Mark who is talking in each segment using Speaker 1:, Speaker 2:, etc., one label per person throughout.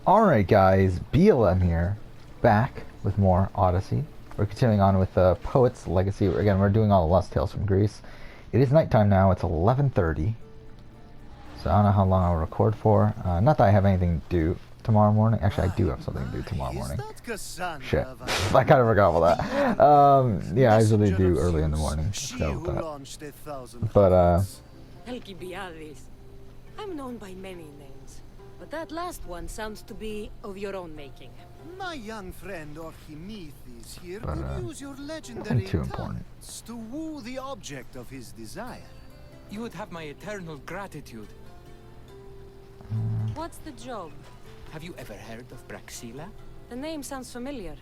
Speaker 1: Alright guys, BLM here, back with more Odyssey. We're continuing on with Poet's Legacy. Again, we're doing all the Lost Tales from Greece. It is nighttime now, it's 11:30. So I don't know how long I'll record for. Not that I have anything to do tomorrow morning. Actually, I do have something to do tomorrow morning. Shit. I kind of forgot about that. Yeah, I usually do early in the morning. But,
Speaker 2: Alcibiades. I'm known by many names, but that last one sounds to be of your own making.
Speaker 3: My young friend Archimedes here could use your legendary
Speaker 1: too important.
Speaker 3: talents to woo the object of his desire.
Speaker 4: You would have my eternal gratitude.
Speaker 2: What's the job?
Speaker 4: Have you ever heard of Braxilla?
Speaker 2: The name sounds familiar.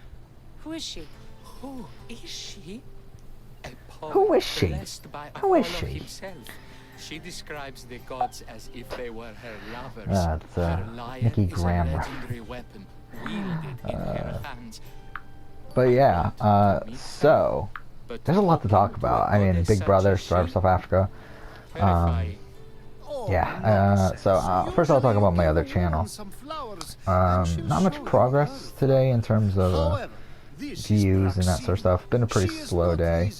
Speaker 2: Who is she?
Speaker 4: Who is she? A poet
Speaker 1: Who is she?
Speaker 4: blessed by
Speaker 1: Who is
Speaker 4: Apollo
Speaker 1: she?
Speaker 4: himself. She describes the gods as if they were her lovers.
Speaker 1: That's
Speaker 4: her lyre
Speaker 1: Nicky
Speaker 4: is a
Speaker 1: Graham.
Speaker 4: legendary weapon wielded in her hands.
Speaker 1: But yeah, so there's a lot to talk about. I mean, Big Brother, Starve South Africa. Yeah, so first I'll talk about my other channel. Not much progress today in terms of views and that sort of stuff. Been a pretty slow day.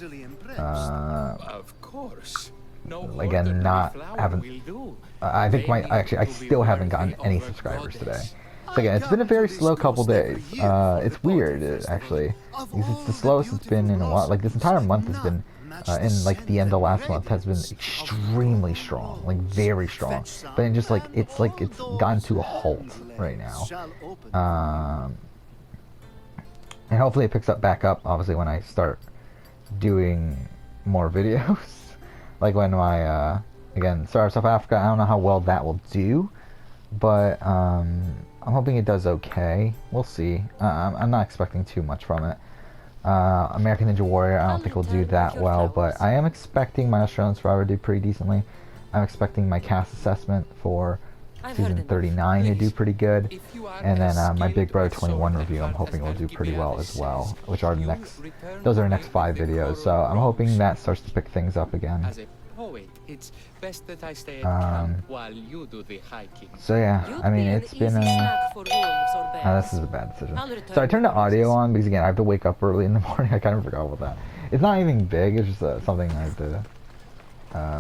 Speaker 4: Of course.
Speaker 1: Again, I think I still haven't gotten any subscribers today. So again, it's been a very slow couple days. It's weird, actually, because it's the slowest it's been in a while. Like, this entire month has been, and like the end of last month has been extremely strong, like very strong. But then just like it's gotten to a halt right now. And hopefully it picks up back up, obviously, when I start doing more videos. Like when my, again, Star South Africa, I don't know how well that will do, but I'm hoping it does okay. We'll see. I'm not expecting too much from it. American Ninja Warrior, I don't think will do that well, but I am expecting my Australian Survivor to do pretty decently. I'm expecting my cast assessment for season 39 to do pretty good, and then my Big Brother 21 review I'm hoping will do pretty well as well, which are those are the next 5 videos, so I'm hoping that starts to pick things up again.
Speaker 4: As a poet, it's best that I stay at camp while you do the hiking.
Speaker 1: So yeah, I mean, it's been this is a bad decision. So I turned the audio on because again I have to wake up early in the morning. I kind of forgot about that. It's not anything big, it's just something I have to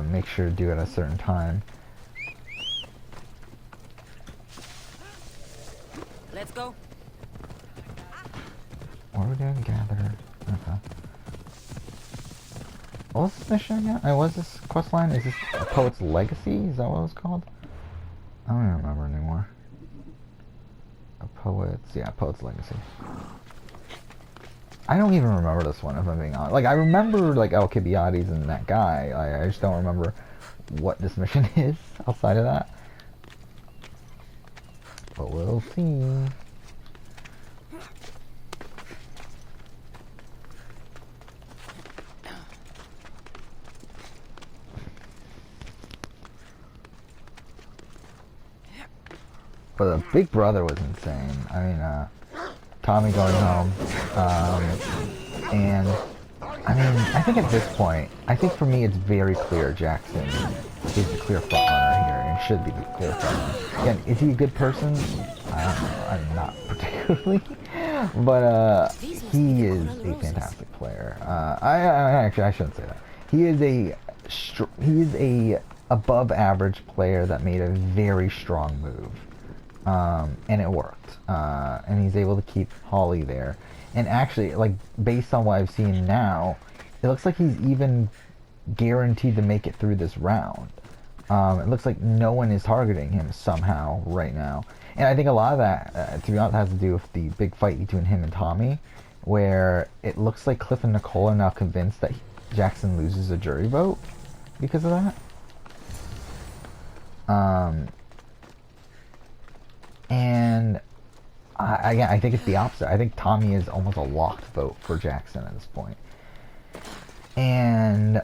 Speaker 1: make sure to do at a certain time.
Speaker 2: Let's go.
Speaker 1: What are we doing? Gather. Okay. What was this mission again? Was this quest line? Is this a Poet's Legacy? Is that what it was called? I don't even remember anymore. Poet's Legacy. I don't even remember this one, if I'm being honest. Like, I remember, like, Alcibiades and that guy. I just don't remember what this mission is outside of that. But we'll see. But the Big Brother was insane. I mean, Tommy going home, and I mean, I think at this point, I think for me it's very clear Jackson is the clear front runner here, and should be the clear front runner. Again, is he a good person? I don't know. I'm not particularly, but he is a fantastic player. Actually, I shouldn't say that. He is a above average player that made a very strong move. And it worked, and he's able to keep Holly there, and actually, like, based on what I've seen now, it looks like he's even guaranteed to make it through this round. It looks like no one is targeting him somehow right now, and I think a lot of that, to be honest, has to do with the big fight between him and Tommy, where it looks like Cliff and Nicole are now convinced that Jackson loses a jury vote because of that. And I think it's the opposite. I think Tommy is almost a locked vote for Jackson at this point. And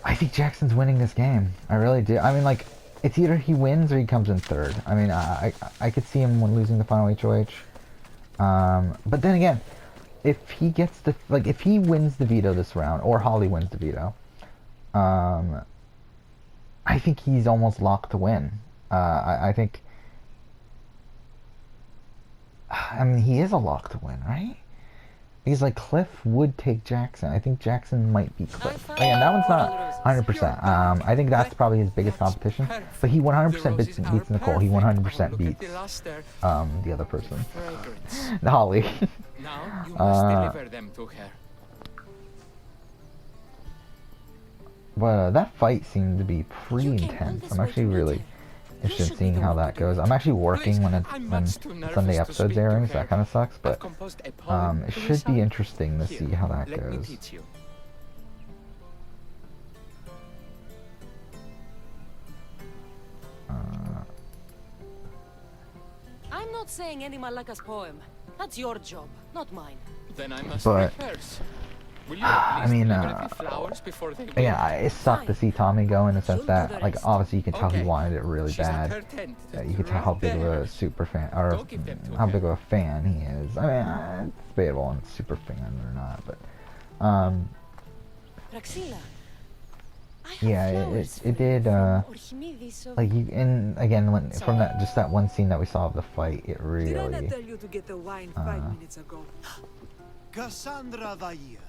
Speaker 1: I think Jackson's winning this game. I really do. I mean, like, it's either he wins or he comes in third. I mean, I could see him losing the final HOH. But then again, if he gets the, like, if he wins the veto this round, or Holly wins the veto, I think he's almost locked to win. I think I mean, he is a lock to win, right? Because like Cliff would take Jackson. I think Jackson might beat Cliff. Again, that one's not 100%. I think that's probably his biggest competition. But he 100% beats Nicole. He 100% beats the other person, Holly.
Speaker 4: Now you must deliver them to her.
Speaker 1: But that fight seemed to be pretty intense. I'm actually really interested in seeing how that goes. I'm actually working when Sunday episode's airing, so that kind of sucks. But it should be interesting to see how that goes.
Speaker 2: I'm not saying any Malaka's poem. That's your job, not mine.
Speaker 4: Then I must
Speaker 1: But
Speaker 4: rehearse.
Speaker 1: I mean, yeah, it sucked to see Tommy go in the sense that, like, obviously you can tell he wanted it really bad. You can tell how big of a super fan, or how big of a fan he is. I mean, it's debatable on super fan or not, but, yeah, it did, like, you, and again, when, from that, just that one scene that we saw of the fight, it really,
Speaker 3: Cassandra Vaillard,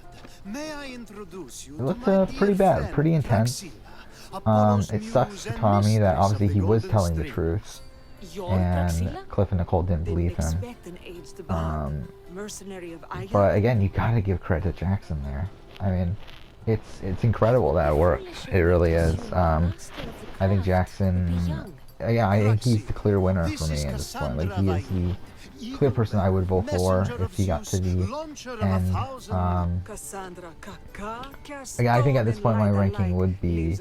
Speaker 3: may I introduce you
Speaker 1: it looked pretty bad, pretty intense. It sucks for Tommy that obviously he was telling the truth, and Cliff and Nicole didn't believe him. But again, you gotta give credit to Jackson there. I mean, it's incredible that it worked. It really is. I think Jackson, yeah, I think he's the clear winner for me at this point. Like, he is the clear person I would vote for if he got to the end. Again, I think at this point my ranking would be,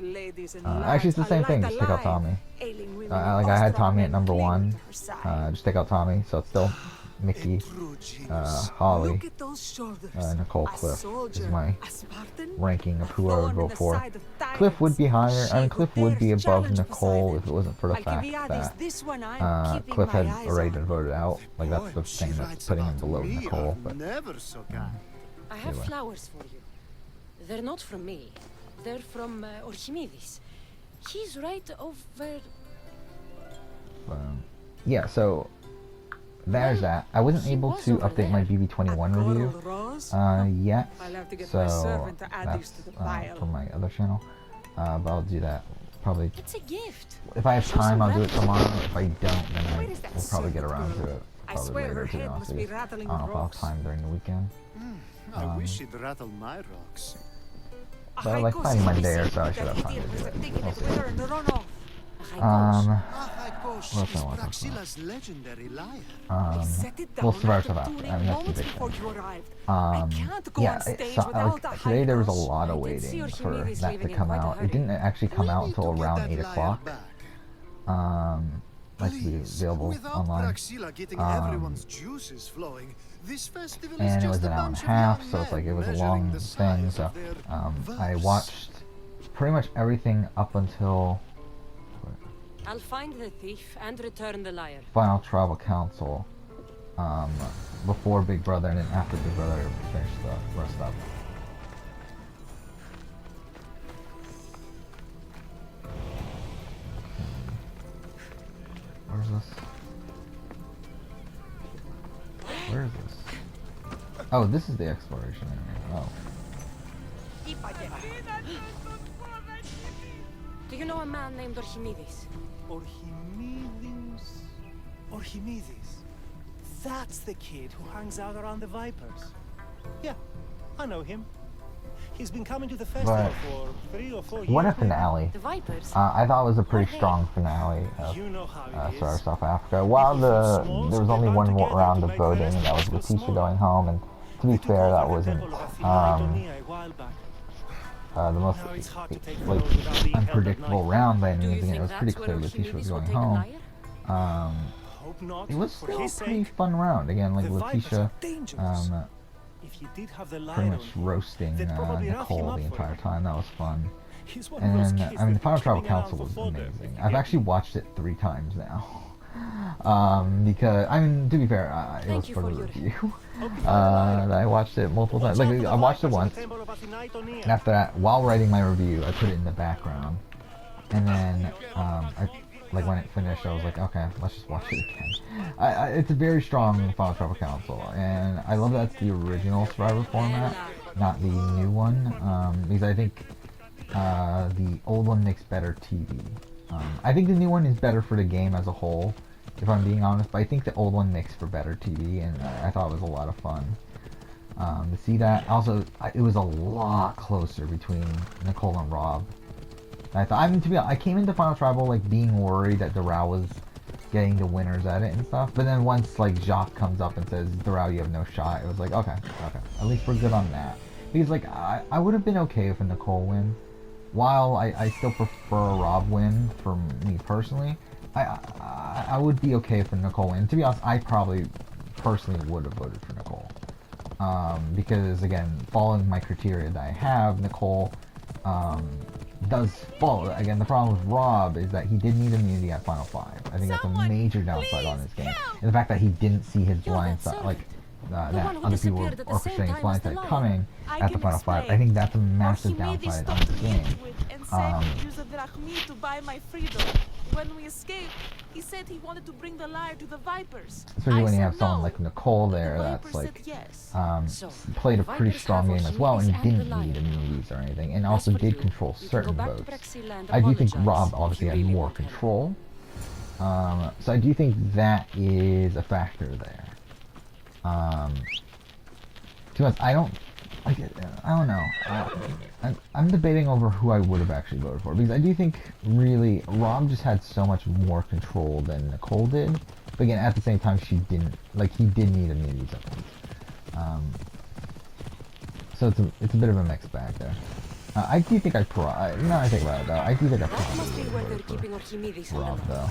Speaker 1: actually it's the same thing, just take out Tommy. Like, I had Tommy at number 1, just take out Tommy, so it's still Mickey, Holly, Nicole, Cliff is my ranking of who I would vote for. Cliff would be higher. I mean, Cliff would be above Nicole if it wasn't for the fact that Cliff had already been voted out. Like, that's the thing that's putting him below Nicole. But
Speaker 2: I have flowers for you. They're not from me. They're from Archimedes. He's right over.
Speaker 1: Yeah, so there's that. I wasn't able to update my BB21 review yet, so that's from my other channel. But I'll do that probably.
Speaker 2: It's a gift.
Speaker 1: If I have time, I'll do it tomorrow. If I don't, then I will probably get around to it probably later, to be honest with you. I don't know if I'll have time during the weekend.
Speaker 3: I wish you'd rattle my rocks.
Speaker 1: But like planning Monday or so, I should have time to do it. We'll see. What else I want to talk about? We'll survive stuff after. I mean, that's the big thing. Yeah, like, today there was a lot of waiting for that to come out. It didn't actually come out until around 8 o'clock. Like, to be available online. And it was an hour and a half, so it's like it was a long thing. So I watched pretty much everything up until
Speaker 2: I'll find the thief and return the liar.
Speaker 1: Final Tribal Council, before Big Brother, and then after Big Brother finished the rest up. Where's this? Where is this? Oh, this is the exploration area. Oh.
Speaker 2: Do you know a man named Archimedes?
Speaker 5: Archimedes. That's the kid who hangs out around the Vipers. Yeah, I know him. He's been coming to the festival for 3 or 4 years.
Speaker 1: What a finale.
Speaker 2: The Vipers?
Speaker 1: I thought it was a pretty strong finale of Star of South Africa. While there was only one more round of voting, and that was Letitia going home, and to be fair, that wasn't the most like unpredictable round by any means. Again, it was pretty clear Letitia was going home. It was still a pretty fun round. Again, like Letitia pretty much roasting Nicole the entire time. That was fun. And I mean, the Final Tribal Council was amazing. I've actually watched it 3 times now. Because, I mean, to be fair, it was for the review. I watched it multiple times. Like, I watched it once, and after that, while writing my review, I put it in the background. And then, like when it finished, I was like, okay, let's just watch it again. It's a very strong Final Tribal Council, and I love that it's the original Survivor format, not the new one, because I think the old one makes better TV. I think the new one is better for the game as a whole, if I'm being honest, but I think the old one makes for better TV, and I thought it was a lot of fun to see that. Also, it was a lot closer between Nicole and Rob. I mean, to be honest, I came into Final Tribal like being worried that Doral was getting the winners at it and stuff, but then once like Jacques comes up and says, Doral, you have no shot, it was like, okay, at least we're good on that. Because like, I would have been okay with a Nicole win. While I still prefer a Rob win for me personally, I would be okay for Nicole win. To be honest, I probably personally would have voted for Nicole. Because again, following my criteria that I have, Nicole does follow. Again, the problem with Rob is that he did need immunity at Final 5. I think that's a major downside on this game. And the fact that he didn't see his blind side, like that other people were orchestrating his blind side coming at the Final 5. I think that's a massive downside on this game.
Speaker 6: When we escaped, he said he wanted to bring the lyre to the Vipers.
Speaker 1: Especially when you have someone like Nicole there that's like played a pretty strong game as well and didn't need immunities or anything, and also did control certain votes. I do think Rob obviously had more control, so I do think that is a factor there. To be honest, I don't know. I'm debating over who I would have actually voted for, because I do think really Rob just had so much more control than Nicole did. But again, at the same time, she didn't. Like, he did need immunities at least. So it's a bit of a mixed bag there. I do think I think about it though. I do think I probably would vote for Rob though.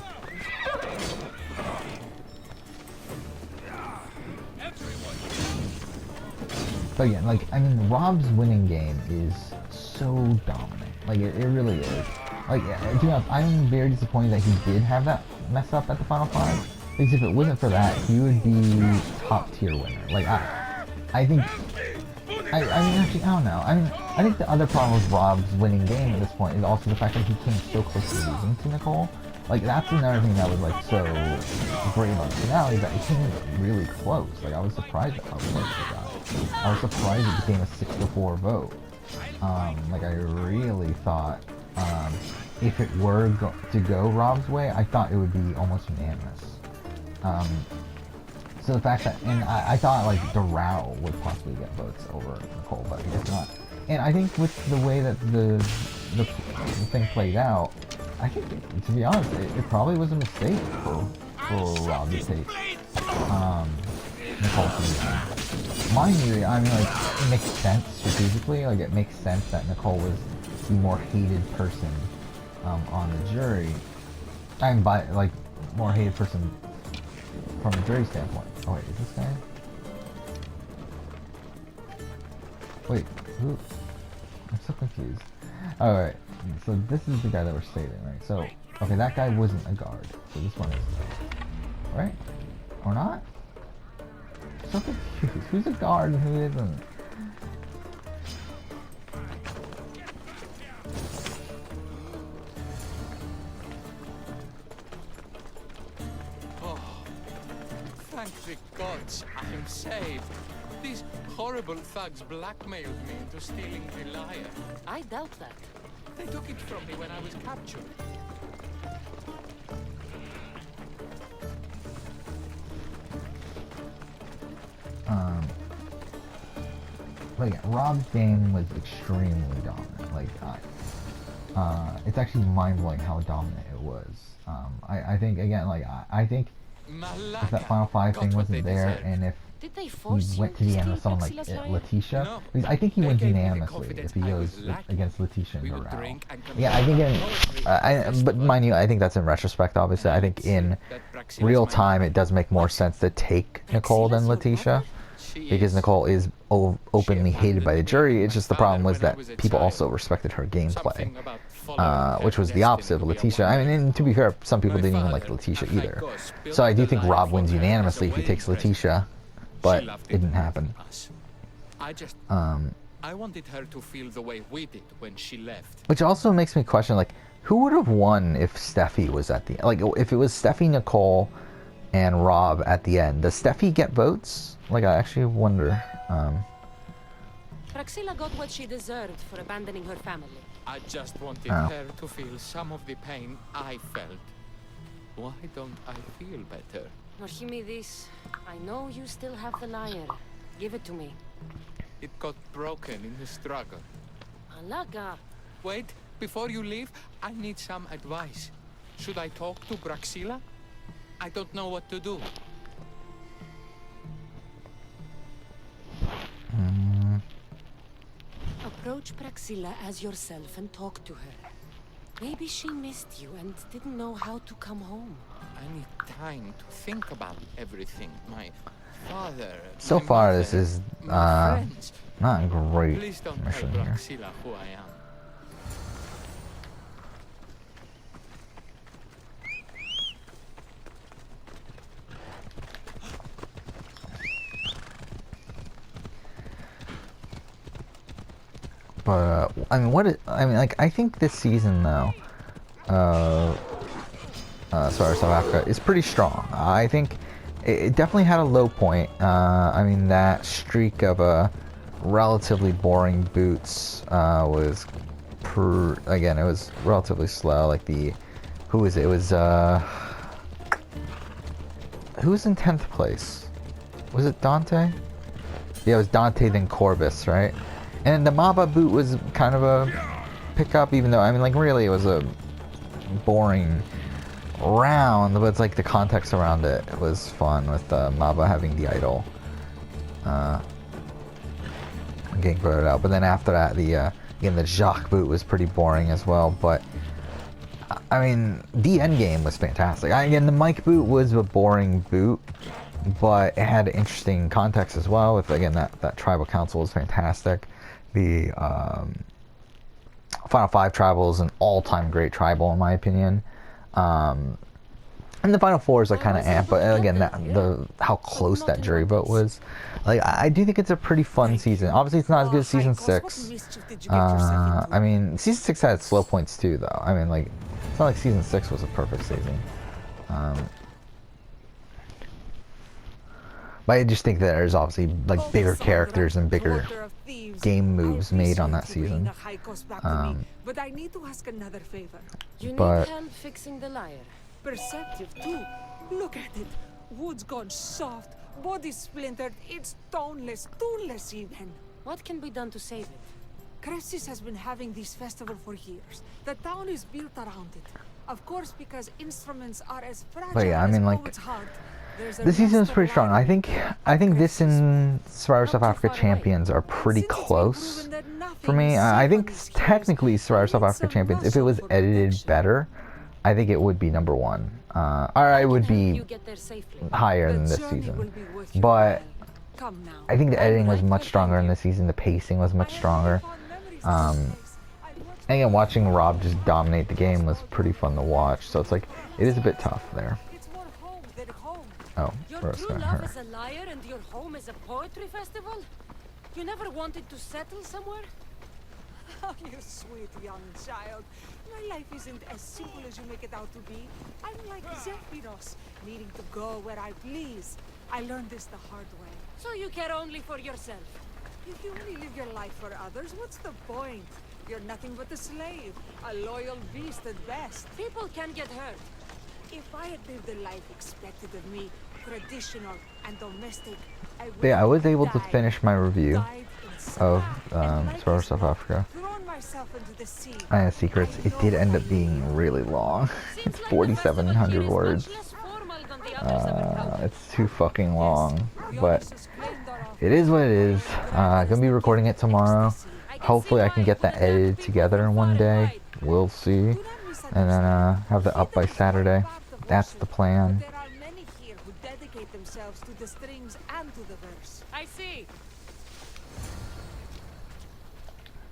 Speaker 1: But again, like, I mean, Rob's winning game is so dominant. Like, it really is. Like, to be honest, I'm very disappointed that he did have that mess up at the Final 5. Because if it wasn't for that, he would be top tier winner. Like, I think, I mean, actually, I don't know. I mean, I think the other problem with Rob's winning game at this point is also the fact that he came so close to losing to Nicole. Like, that's another thing that was, like, so great about the finale, is that it came really close. Like, I was surprised at how close it got. I was surprised it became a 6-4 vote. Like, I really thought, if it were to go Rob's way, I thought it would be almost unanimous. So the fact that, and I thought, like, Doral would possibly get votes over Nicole, but he did not. And I think with the way that the thing played out, I think, to be honest, it probably was a mistake for Rob to take Nicole to the end. Mind you, I mean, like, it makes sense strategically. Like, it makes sense that Nicole was the more hated person on the jury. I mean, by, like, more hated person from a jury standpoint. Oh wait, is this guy? Wait, who? I'm so confused. Alright, so this is the guy that we're saving, right? So, okay, that guy wasn't a guard. So this one is. Right? Or not? I'm so confused. Who's a guard and who isn't?
Speaker 4: Thank the gods, I'm saved. These horrible thugs blackmailed me into stealing the lyre.
Speaker 2: I doubt that.
Speaker 4: They took it from me when I was captured.
Speaker 1: But again, Rob's game was extremely dominant. Like, it's actually mind-blowing how dominant it was. I think, again, like, I think if that Final 5 thing wasn't there, and if he went to the end with someone like Letitia, because I think he wins unanimously if he goes against Letitia and Doral. Yeah, I think but mind you, I think that's in retrospect, obviously. I think in real time it does make more sense to take Nicole than Letitia, because Nicole is openly hated by the jury. It's just the problem was that people also respected her gameplay, which was the opposite of Letitia. I mean, and to be fair, some people didn't even like Letitia either. So I do think Rob wins unanimously if he takes Letitia, but it didn't happen.
Speaker 4: I wanted her to feel the way we did when she left.
Speaker 1: Which also makes me question, like, Who would have won if Steffi was at the end? Like, if it was Steffi, Nicole, and Rob at the end? Does Steffi get votes? Like, I actually wonder.
Speaker 2: Praxilla got what she deserved for abandoning her family.
Speaker 4: I just wanted her to feel some of the pain I felt. Why don't I feel better?
Speaker 2: Archimedes, I know you still have the lyre. Give it to me.
Speaker 4: It got broken in the struggle.
Speaker 2: Alaga.
Speaker 4: Wait, before you leave, I need some advice. Should I talk to Praxilla? I don't know what to do.
Speaker 2: Approach Praxilla as yourself and talk to her. Maybe she missed you and didn't know how to come home.
Speaker 4: I need time to think about everything. My father.
Speaker 1: So
Speaker 4: my
Speaker 1: far,
Speaker 4: mother,
Speaker 1: this is
Speaker 4: my friends.
Speaker 1: not a great
Speaker 4: Please don't tell
Speaker 1: mission here.
Speaker 4: Praxilla who I am.
Speaker 1: But I mean, like, I think this season though, sorry, South Africa is pretty strong. I think it definitely had a low point. I mean, that streak of relatively boring boots was, again, it was relatively slow. Like who was it? It was who was in 10th place? Was it Dante? Yeah, it was Dante then Corvus, right? And the Maba boot was kind of a pickup, even though, I mean, like, really it was a boring round, but it's like the context around it was fun with Maba having the idol getting voted out. But then after that, again, the Jacques boot was pretty boring as well. But I mean, the end game was fantastic. Again, the Mike boot was a boring boot, but it had interesting context as well. With, again, that tribal council was fantastic. The Final 5 tribal is an all-time great tribal in my opinion. And the Final 4s are kind of amp, but again, how close that jury vote was. Like, I do think it's a pretty fun season. Obviously, it's not as good as Season 6. I mean, Season 6 had slow points too, though. I mean, like, it's not like Season 6 was a perfect season. But I just think that there's obviously, like, bigger characters and bigger game moves made on that season.
Speaker 6: But I need to ask another favor.
Speaker 2: You need help fixing the lyre.
Speaker 6: Perceptive too. Look at it. Wood's gone soft, body splintered, it's toneless, tooless even.
Speaker 2: What can be done to save it?
Speaker 6: Cressis has been having this festival for years. The town is built around it. Of course, because instruments are as fragile
Speaker 1: yeah, I mean,
Speaker 6: as
Speaker 1: like,
Speaker 6: poet's heart.
Speaker 1: this season is pretty strong. I think this and Survivor South Africa Champions are pretty close for me. I think technically Survivor South Africa Champions, if it was edited better, I think it would be number 1. Or I would be higher than this season. But I think the editing was much stronger in this season. The pacing was much stronger. And again, watching Rob just dominate the game was pretty fun to watch. So it's like, it is a bit tough there. Oh,
Speaker 2: your true love is a liar and your home is a poetry festival? You never wanted to settle somewhere?
Speaker 6: Oh, you sweet young child. My life isn't as simple as you make it out to be. I'm like Zephyros, needing to go where I please. I learned this the hard way.
Speaker 2: So you care only for yourself?
Speaker 6: If you only live your life for others, what's the point? You're nothing but a slave, a loyal beast at best.
Speaker 2: People can get hurt.
Speaker 6: If I had lived the life expected of me, traditional and domestic,
Speaker 1: I was able to finish my review of Survivor South Africa. And Secrets. It did end up being really long. It's 4,700 words. It's too fucking long, but it is what it is. Gonna be recording it tomorrow. Hopefully I can get that edited together in one day. We'll see. And then have that up by Saturday. That's the plan.
Speaker 6: There are many here who dedicate themselves to the strings and to the verse.
Speaker 2: I see.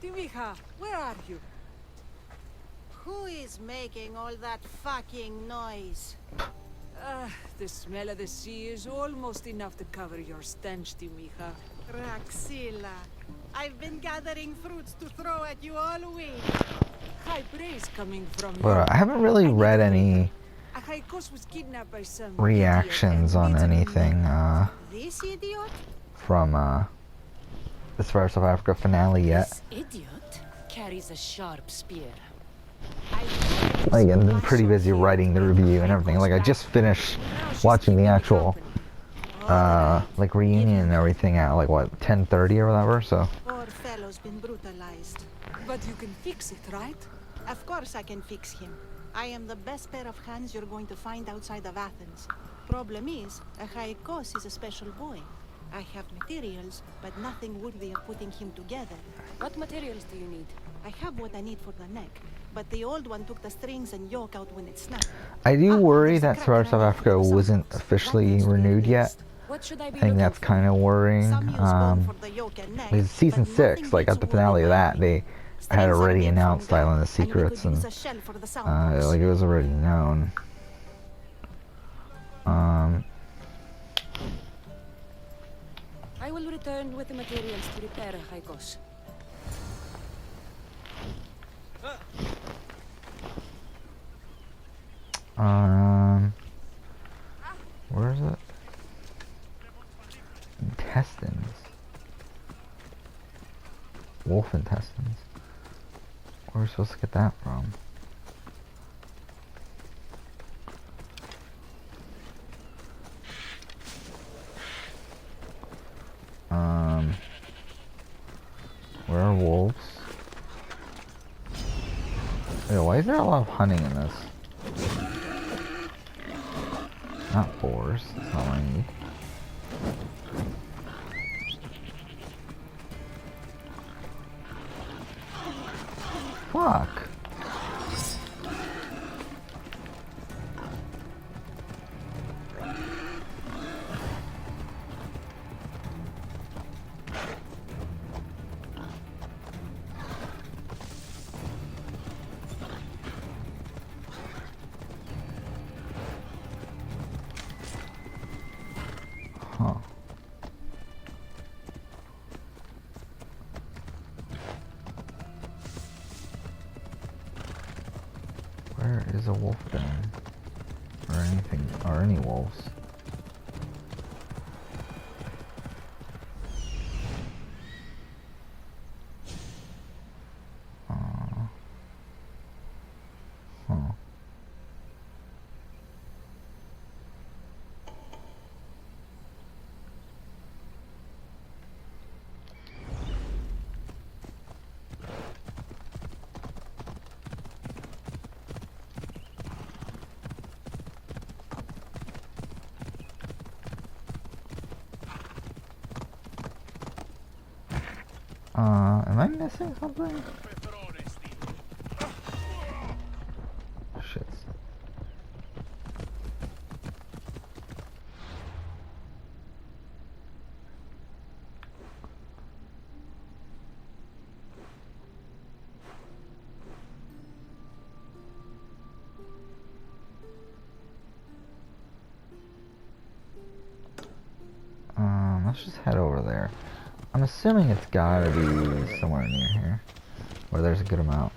Speaker 6: Timiha, where are you?
Speaker 7: Who is making all that fucking noise?
Speaker 6: The smell of the sea is almost enough to cover your stench, Timiha.
Speaker 7: Praxilla, I've been gathering fruits to throw at you all week.
Speaker 6: high praise coming from
Speaker 1: But I haven't really read any
Speaker 6: A high coast was kidnapped by some
Speaker 1: reactions
Speaker 6: idiot
Speaker 1: on
Speaker 6: and
Speaker 1: anything
Speaker 7: This idiot?
Speaker 1: from the Survivor South Africa finale yet.
Speaker 2: This idiot carries a sharp spear.
Speaker 1: Like, I've been pretty busy writing the review and everything. Like, I just finished watching the actual like reunion and everything at like what 10:30 or whatever. So.
Speaker 7: Poor fellow's been brutalized.
Speaker 6: But you can fix it, right?
Speaker 7: Of course I can fix him. I am the best pair of hands you're going to find outside of Athens. Problem is, Achaikos is a special boy. I have materials, but nothing worthy of putting him together.
Speaker 2: What materials do you need?
Speaker 7: I have what I need for the neck, but the old one took the strings and yoke out when it snapped.
Speaker 1: I do worry
Speaker 7: there's
Speaker 1: that
Speaker 7: a
Speaker 1: Survivor
Speaker 7: crack
Speaker 1: South
Speaker 7: in
Speaker 1: Africa
Speaker 7: the
Speaker 1: wasn't
Speaker 7: sockets.
Speaker 1: officially
Speaker 7: That needs to be
Speaker 1: renewed yet.
Speaker 7: released.
Speaker 2: What should I be
Speaker 1: I think
Speaker 2: looking
Speaker 1: that's
Speaker 2: for?
Speaker 1: kind of worrying.
Speaker 7: Some use bone for the yoke and neck,
Speaker 1: Because season
Speaker 7: but
Speaker 1: 6,
Speaker 7: nothing
Speaker 1: like at
Speaker 7: beats
Speaker 1: the
Speaker 7: wood
Speaker 1: finale
Speaker 7: in
Speaker 1: of that,
Speaker 7: my
Speaker 1: they
Speaker 7: hand.
Speaker 1: had
Speaker 7: Strings are
Speaker 1: already
Speaker 7: made from
Speaker 1: announced
Speaker 7: gun,
Speaker 1: Island of
Speaker 7: and we could
Speaker 1: Secrets, and
Speaker 7: use a shell for the sound
Speaker 1: like it was already known.
Speaker 2: I will return with the materials to repair Haikos.
Speaker 1: Where is it? Intestines. Wolf intestines. Where are we supposed to get that from? Where are wolves? Wait, why is there a lot of hunting in this? Not boars, that's not what I need. Fuck. Huh. Where is a wolf den? Or anything, or any wolves? Huh. Am I missing something? Shit. Let's just head over there. I'm assuming it's gotta be somewhere near here, where there's a good amount.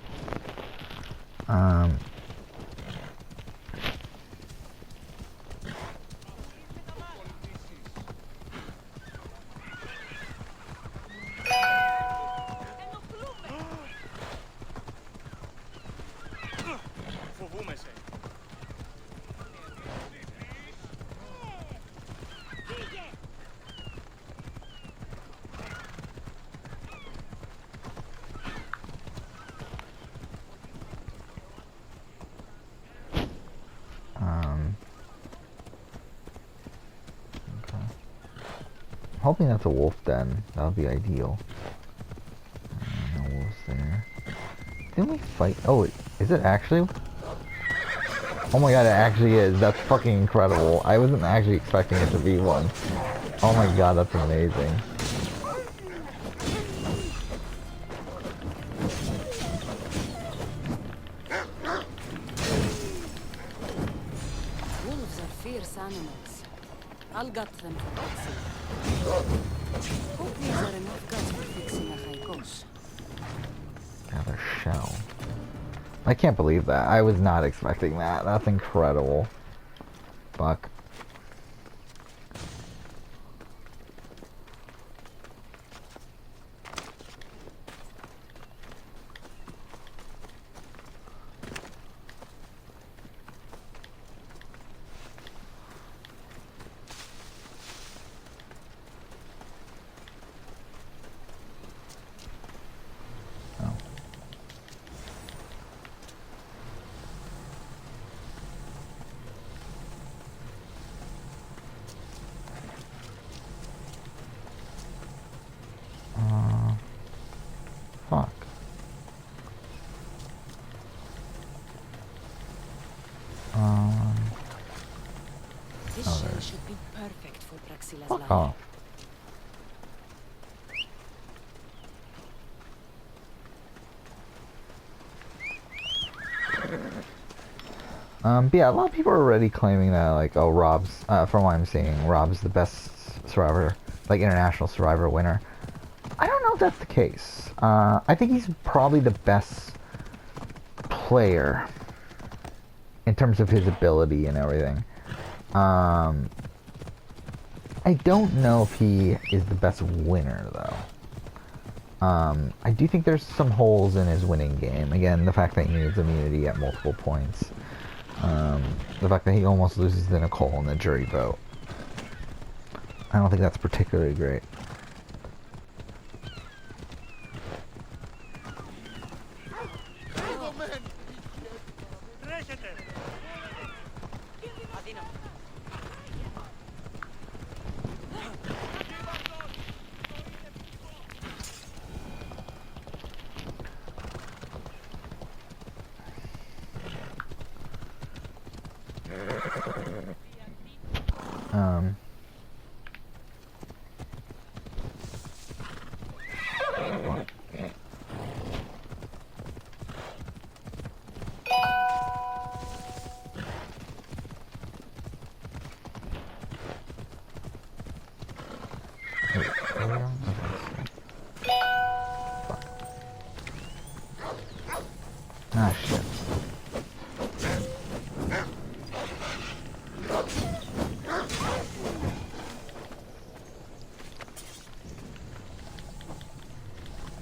Speaker 1: Hoping that's a wolf den. That would be ideal. No wolves there. Didn't we fight? Oh, wait, is it actually? Oh my god, it actually is. That's fucking incredible. I wasn't actually expecting it to be one. Oh my god, that's amazing.
Speaker 2: Wolves are fierce animals. I'll gut them for Odyssey. Hope these are enough guts for fixing a Haikos.
Speaker 1: Gather shell. I can't believe that. I was not expecting that. That's incredible. Fuck. Fuck.
Speaker 2: This
Speaker 1: Oh,
Speaker 2: shell
Speaker 1: there.
Speaker 2: should be perfect for Praxila's
Speaker 1: Fuck
Speaker 2: life.
Speaker 1: off. But yeah, a lot of people are already claiming that, like, oh, Rob's, from what I'm seeing, Rob's the best Survivor, like, international Survivor winner. I don't know if that's the case. I think he's probably the best player in terms of his ability and everything. I don't know if he is the best winner, though. I do think there's some holes in his winning game. Again, the fact that he needs immunity at multiple points. The fact that he almost loses to Nicole in the jury vote. I don't think that's particularly great. Ah, shit.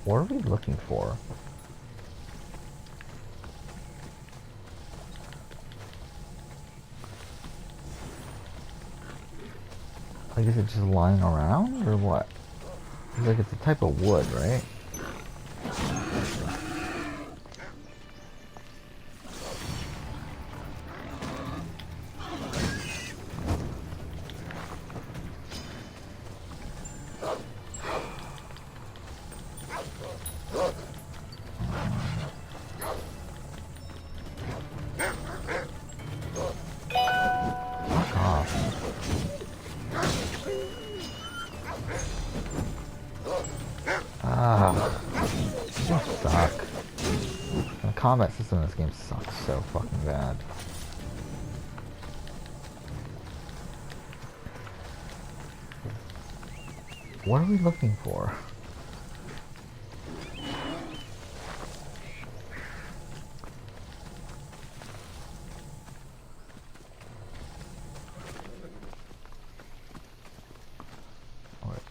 Speaker 1: What are we looking for? Like, is it just lying around, or what? It's like it's a type of wood, right? Fuck off. Ah, these games suck. The combat system in this game sucks so fucking bad. What are we looking for? What?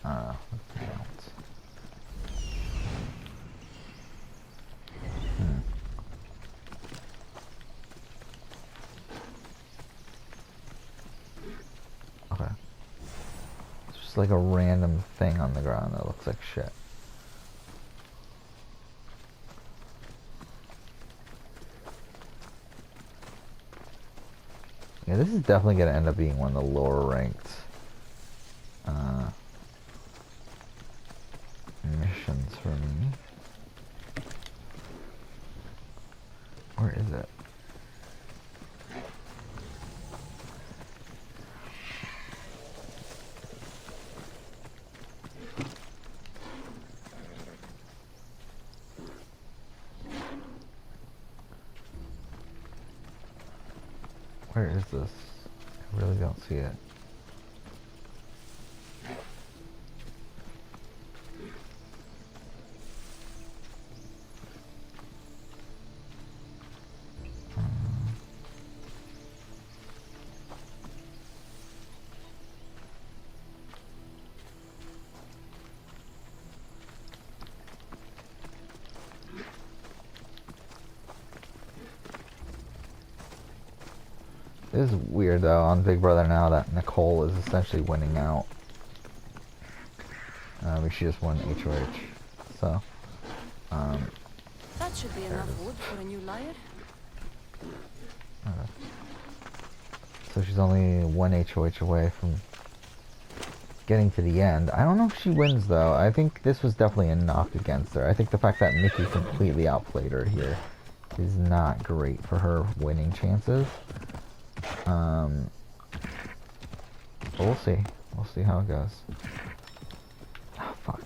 Speaker 1: Let's bounce. Okay. It's just like a random thing on the ground that looks like shit. Yeah, this is definitely gonna end up being one of the lower ranked missions for me. Where is it? Where is this? I really don't see it. It is weird though on Big Brother now that Nicole is essentially winning out. But she just won HOH. So,
Speaker 2: That should be enough wood for a new liar.
Speaker 1: so she's only one HOH away from getting to the end. I don't know if she wins though. I think this was definitely a knock against her. I think the fact that Mickey completely outplayed her here is not great for her winning chances. But we'll see. We'll see how it goes. Oh, fuck.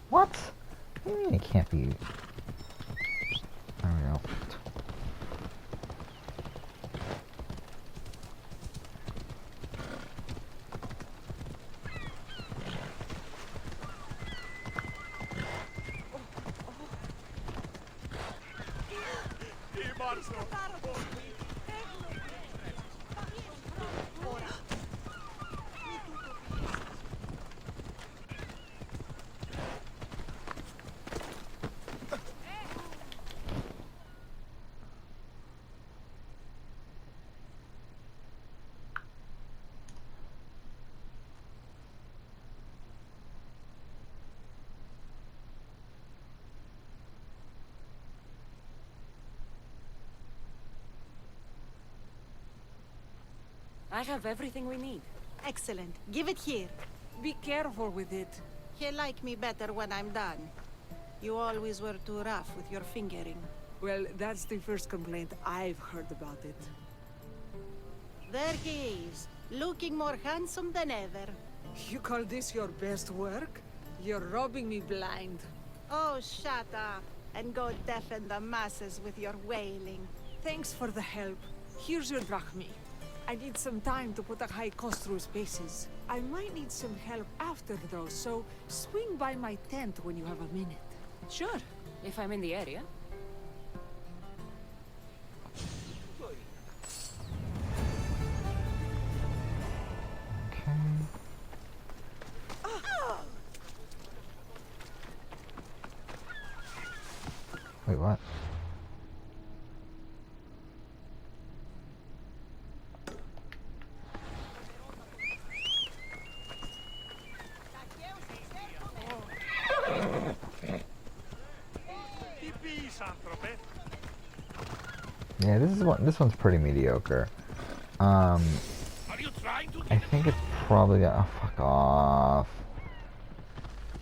Speaker 1: What? What do you mean it can't be? There we go.
Speaker 2: I have everything we need.
Speaker 7: Excellent. Give it here.
Speaker 6: Be careful with it.
Speaker 7: He'll like me better when I'm done. You always were too rough with your fingering.
Speaker 6: Well, that's the first complaint I've heard about it.
Speaker 7: There he is, looking more handsome than ever.
Speaker 6: You call this your best work? You're robbing me blind.
Speaker 7: Oh, shut up, and go deafen the masses with your wailing.
Speaker 6: Thanks for the help. Here's your drachmi. I need some time to put a high cost through spaces. I might need some help after though, so swing by my tent when you have a minute.
Speaker 2: Sure, if I'm in the area.
Speaker 1: Okay. Wait, what? Yeah, this one's pretty mediocre. I think it's probably gonna fuck off.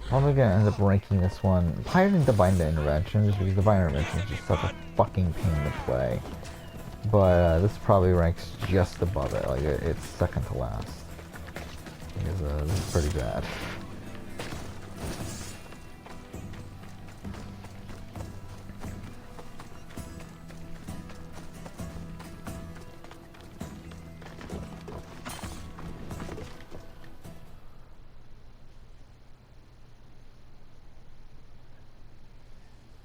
Speaker 1: Probably gonna end up ranking this one higher than Divine Intervention, just because Divine Intervention is just such a fucking pain to play. But this probably ranks just above it. Like it's second to last. Because this is pretty bad.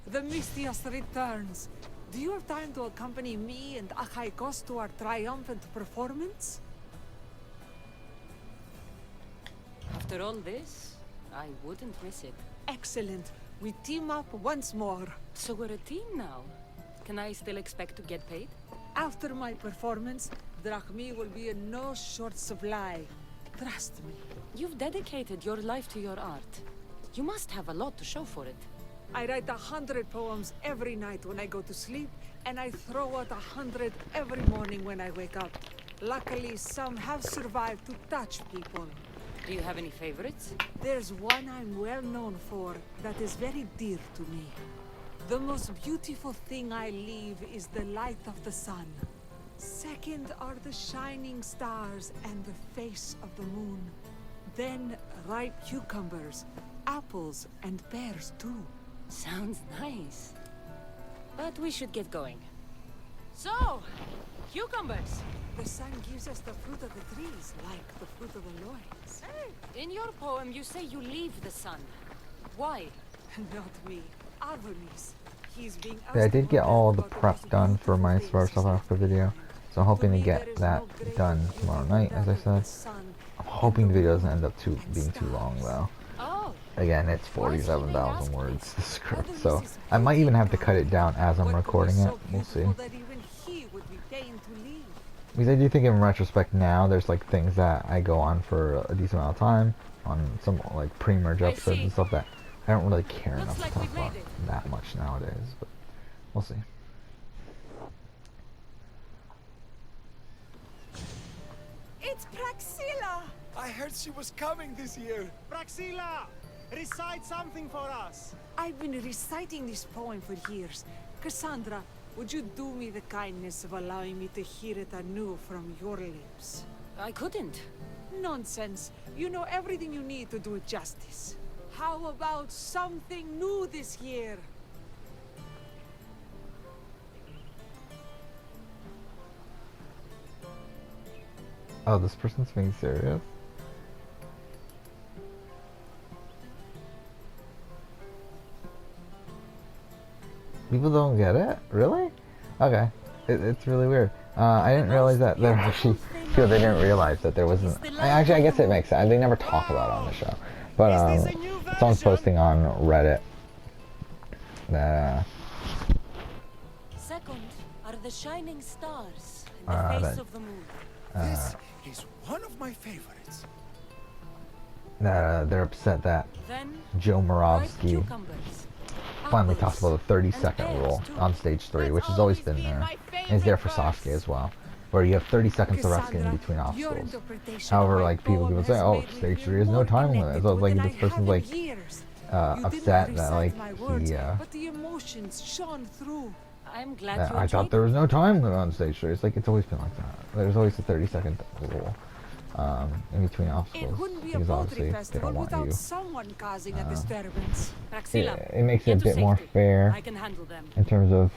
Speaker 6: The Mistias returns. Do you have time to accompany me and Achaikos to our triumphant performance?
Speaker 2: After all this, I wouldn't miss it.
Speaker 6: Excellent. We team up once more.
Speaker 2: So we're a team now. Can I still expect to get paid?
Speaker 6: After my performance, drachmi will be in no short supply. Trust me.
Speaker 2: You've dedicated your life to your art. You must have a lot to show for it.
Speaker 6: I write 100 poems every night when I go to sleep, and I throw out 100 every morning when I wake up. Luckily, some have survived to touch people.
Speaker 2: Do you have any favorites?
Speaker 6: There's one I'm well known for that is very dear to me. The most beautiful thing I leave is the light of the sun. Second are the shining stars and the face of the moon. Then ripe cucumbers, apples, and pears too.
Speaker 2: Sounds nice. But we should get going. So, cucumbers!
Speaker 6: The sun gives us the fruit of the trees, like the fruit of the loins.
Speaker 2: In your poem, you say you leave the sun. Why?
Speaker 6: Not me. Adonis. He's being
Speaker 1: Yeah, I did get all the prep done for my Survivor South Africa video, so I'm hoping to get that done tomorrow night, as I said. I'm hoping the video doesn't end up being too long, though.
Speaker 2: Oh,
Speaker 1: Again, it's 47,000 words, the script, so I might even have to cut it down as I'm recording it. We'll see. Because I do think in retrospect now, there's like things that I go on for a decent amount of time, on some like pre-merge episodes and stuff that I don't really care enough to talk about that much nowadays, but we'll see.
Speaker 6: It's Praxilla!
Speaker 3: I heard she was coming this year.
Speaker 5: Praxilla! Recite something for us!
Speaker 6: I've been reciting this poem for years. Cassandra, would you do me the kindness of allowing me to hear it anew from your lips?
Speaker 2: I couldn't.
Speaker 6: Nonsense. You know everything you need to do it justice. How about something new this year?
Speaker 1: Oh, this person's being serious? People don't get it? Really? Okay. It's really weird. I didn't realize that there actually... They didn't realize that there wasn't... Actually, I guess it makes sense. They never talk about it on the show. But, someone's posting on Reddit that,
Speaker 2: Second are the shining stars in the face of the moon.
Speaker 3: This is one of my favorites.
Speaker 1: that they're upset that
Speaker 2: Then
Speaker 1: Joe
Speaker 2: ripe
Speaker 1: Moravsky
Speaker 2: cucumbers,
Speaker 1: finally talks
Speaker 2: apples,
Speaker 1: about the 30-second
Speaker 2: and
Speaker 1: rule
Speaker 2: pears, too.
Speaker 1: on stage 3, which has always been there. And it's there for Sasuke as well, where you have 30 seconds to rest in between obstacles. However, like people say, oh, stage 3 has no time limit. So like this person's like upset that like he
Speaker 6: but the emotions shone through.
Speaker 2: I'm glad
Speaker 1: that
Speaker 2: you
Speaker 1: I thought
Speaker 2: enjoyed
Speaker 1: there was no time limit on stage 3. It's like it's always been like that. There's always a 30-second rule in between
Speaker 6: It
Speaker 1: obstacles
Speaker 6: wouldn't be a
Speaker 1: because
Speaker 6: poetry
Speaker 1: obviously they
Speaker 6: festival
Speaker 1: don't want
Speaker 6: without
Speaker 1: you.
Speaker 6: someone causing a disturbance.
Speaker 2: Praxilla,
Speaker 1: It makes it a
Speaker 2: get to
Speaker 1: bit more
Speaker 2: safety.
Speaker 1: fair
Speaker 2: I can handle them.
Speaker 1: in terms of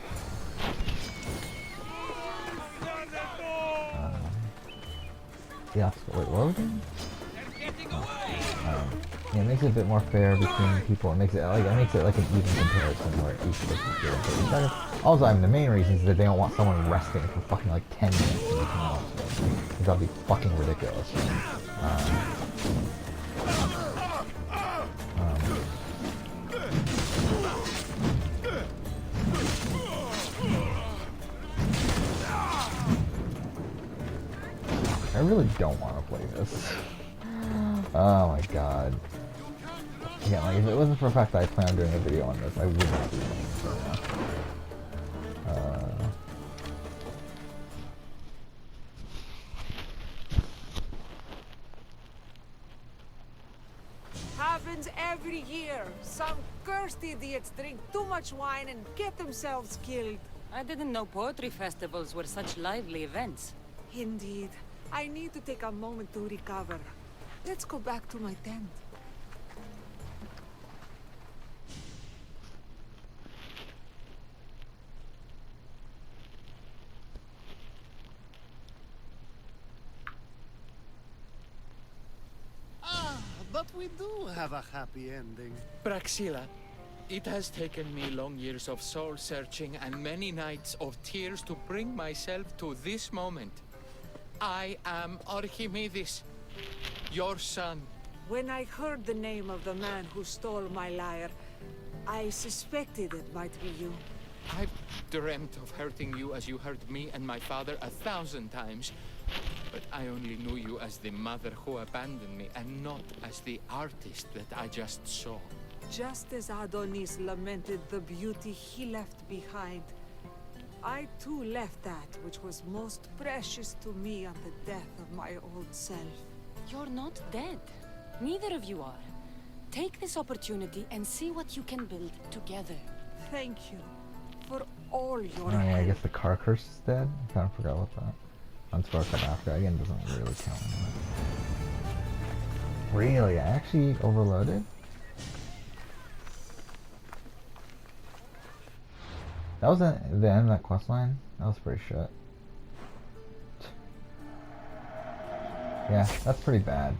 Speaker 1: the obstacle. Wait, what was it? Yeah, it makes it a bit more fair between people. It makes it like an even comparison where each person's doing 30 seconds. Also, I mean, the main reason is that they don't want someone resting for fucking like 10 minutes in between obstacles. Because that'd be fucking ridiculous. I really don't want to play this. Oh my god. Again, like, if it wasn't for the fact that I plan on doing a video on this, I would not be doing this right now.
Speaker 6: Happens every year. Some cursed idiots drink too much wine and get themselves killed.
Speaker 2: I didn't know poetry festivals were such lively events.
Speaker 6: Indeed. I need to take a moment to recover. Let's go back to my tent.
Speaker 3: But we do have a happy ending.
Speaker 4: Praxilla, it has taken me long years of soul searching and many nights of tears to bring myself to this moment. I am Archimedes, your son.
Speaker 6: When I heard the name of the man who stole my lyre, I suspected it might be you.
Speaker 4: I've dreamt of hurting you as you hurt me and my father 1,000 times. But I only knew you as the mother who abandoned me and not as the artist that I just saw.
Speaker 6: Just as Adonis lamented the beauty he left behind, I too left that which was most precious to me on the death of my old self.
Speaker 2: You're not dead. Neither of you are. Take this opportunity and see what you can build together.
Speaker 6: Thank you for all your
Speaker 1: Oh yeah, I
Speaker 6: help.
Speaker 1: guess the car curse is dead. I kind of forgot about that. Unsparkle after again doesn't really count. Really? I actually overloaded? That was the end of that quest line? That was pretty shit. Yeah, that's pretty bad.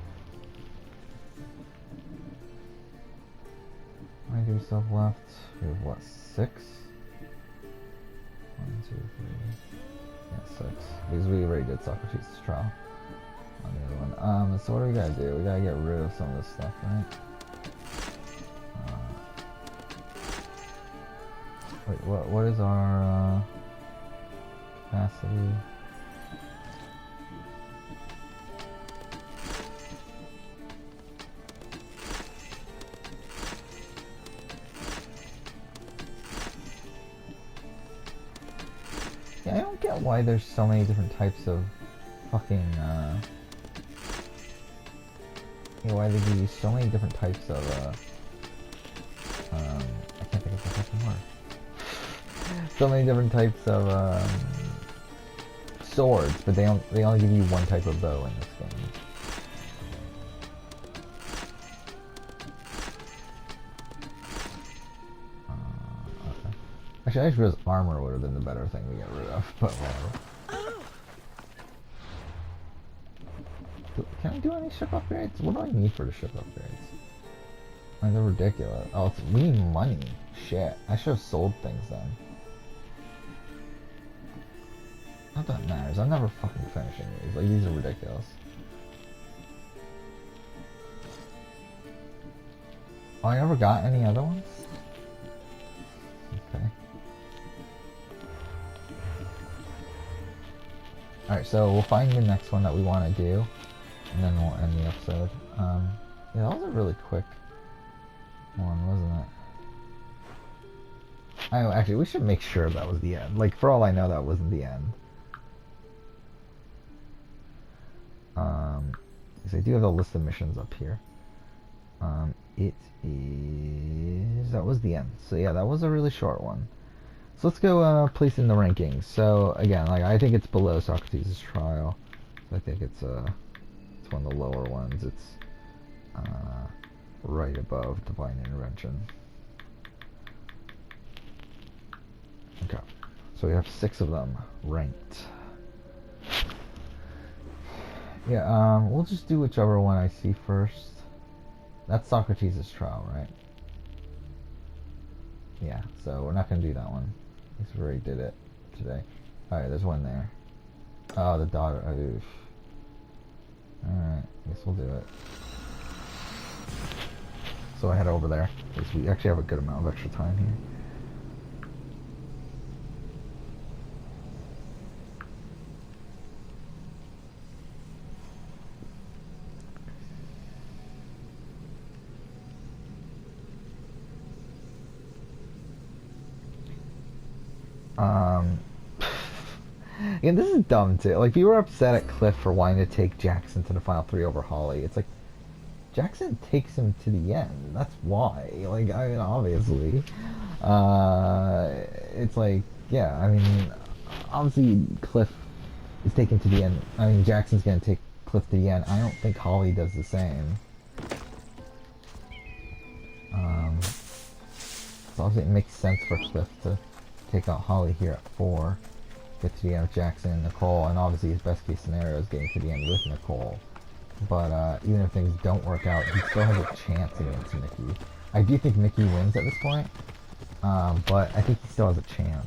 Speaker 1: How many do stuff left? We have what, 6? 1, 2, 3. Yeah, 6. Because we already did Socrates' trial on the other one. So what do we gotta do? We gotta get rid of some of this stuff, right? Wait, what is our capacity? Yeah, I don't get why there's so many different types of fucking, you know, why they give you so many different types of, I can't think of the fucking word. So many different types of, swords, but they only give you one type of bow in this game. Okay. Actually, I just realized armor would have been the better thing to get rid of, but whatever. Can I do any ship upgrades? What do I need for the ship upgrades? I mean, they're ridiculous. Oh, we need money. Shit. I should have sold things then. Not that it matters. I'm never fucking finishing these. Like, these are ridiculous. Oh, I never got any other ones? Okay. Alright, so we'll find the next one that we want to do. And then we'll end the episode. Yeah, that was a really quick one, wasn't it? I know, actually, we should make sure that was the end. Like, for all I know, that wasn't the end. Because I do have a list of missions up here. It is... That was the end. So yeah, that was a really short one. So let's go place in the rankings. So again, like, I think it's below Socrates' Trial. I think it's one of the lower ones. It's right above Divine Intervention. Okay, so we have 6 of them ranked. Yeah, we'll just do whichever one I see first. That's Socrates' Trial, right? Yeah, so we're not gonna do that one. Because we already did it today. Alright, there's one there. Oh, the daughter. Oof. Alright, guess we'll do it. So I head over there, because we actually have a good amount of extra time here. And this is dumb too. Like, people were upset at Cliff for wanting to take Jackson to the final 3 over Holly. It's like, Jackson takes him to the end. That's why. Like, I mean, obviously. It's like, yeah, I mean, obviously Cliff is taken to the end. I mean, Jackson's gonna take Cliff to the end. I don't think Holly does the same. So obviously it makes sense for Cliff to take out Holly here at 4. Get to the end with Jackson and Nicole, and obviously his best case scenario is getting to the end with Nicole. But even if things don't work out, he still has a chance against Mickey. I do think Mickey wins at this point, but I think he still has a chance.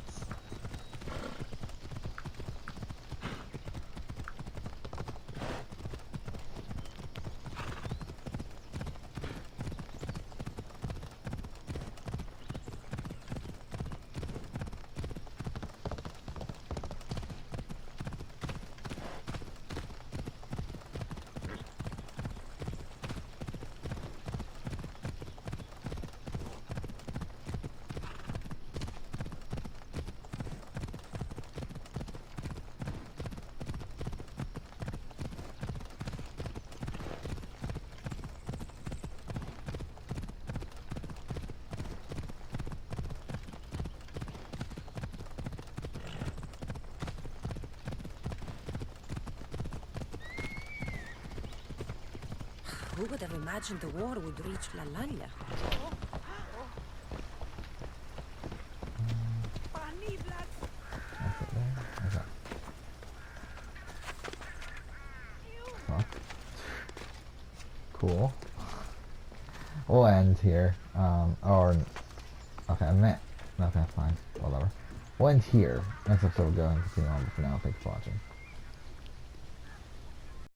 Speaker 2: Who would have imagined the war would reach La Lalla?
Speaker 1: Cool. We'll end here. Okay, I meant. Okay, fine. Whatever. We'll end here. Next episode we'll go and continue on, but for now, thanks for watching.